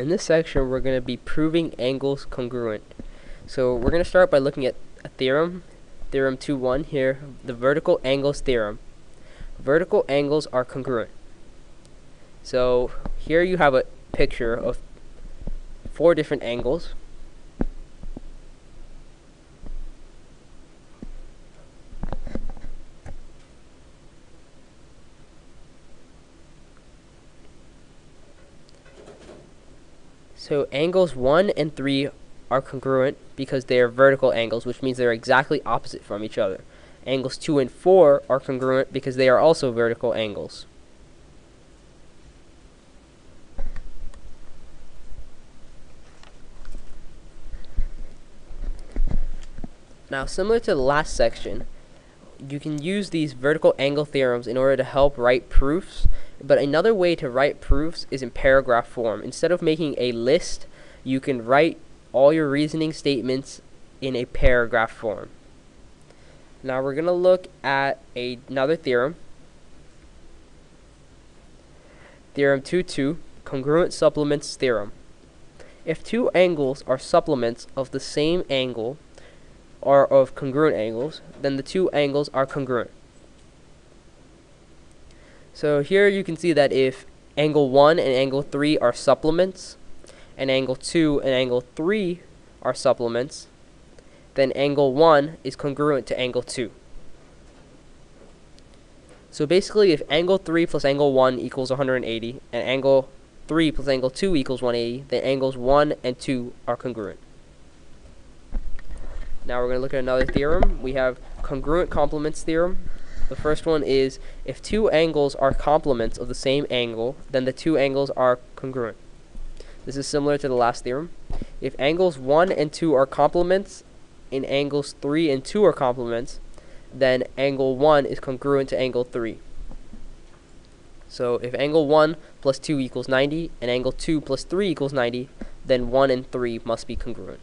In this section, we're going to be proving angles congruent. So we're going to start by looking at a theorem, Theorem 2.1 here, the vertical angles theorem. Vertical angles are congruent. So here you have a picture of 4 different angles. So angles 1 and 3 are congruent because they are vertical angles, which means they're exactly opposite from each other. Angles 2 and 4 are congruent because they are also vertical angles. Now, similar to the last section, you can use these vertical angle theorems in order to help write proofs, but another way to write proofs is in paragraph form. Instead of making a list, you can write all your reasoning statements in a paragraph form. Now we're going to look at another theorem. Theorem 2.2, Congruent Supplements Theorem. If 2 angles are supplements of the same angle, or of congruent angles, then the 2 angles are congruent. So here you can see that if angle 1 and angle 3 are supplements, and angle 2 and angle 3 are supplements, then angle 1 is congruent to angle 2. So basically, if angle 3 plus angle 1 equals 180, and angle 3 plus angle 2 equals 180, then angles 1 and 2 are congruent. Now we're going to look at another theorem. We have congruent complements theorem. The first one is, if 2 angles are complements of the same angle, then the 2 angles are congruent. This is similar to the last theorem. If angles 1 and 2 are complements, and angles 3 and 2 are complements, then angle 1 is congruent to angle 3. So if angle 1 plus 2 equals 90, and angle 2 plus 3 equals 90, then 1 and 3 must be congruent.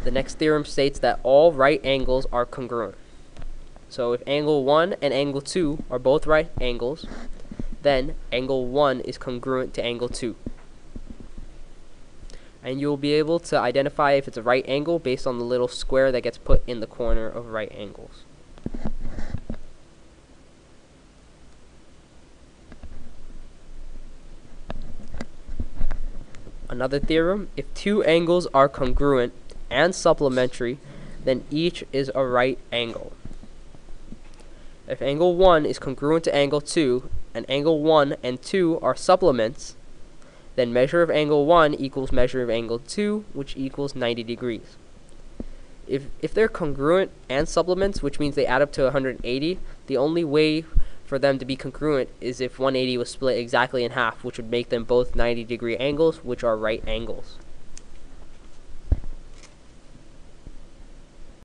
The next theorem states that all right angles are congruent. So if angle 1 and angle 2 are both right angles, then angle 1 is congruent to angle 2. And you'll be able to identify if it's a right angle based on the little square that gets put in the corner of right angles. Another theorem, if 2 angles are congruent and supplementary, then each is a right angle. If angle 1 is congruent to angle 2, and angle 1 and 2 are supplements, then measure of angle 1 equals measure of angle 2, which equals 90 degrees. If they're congruent and supplements, which means they add up to 180, the only way for them to be congruent is if 180 was split exactly in half, which would make them both 90-degree angles, which are right angles.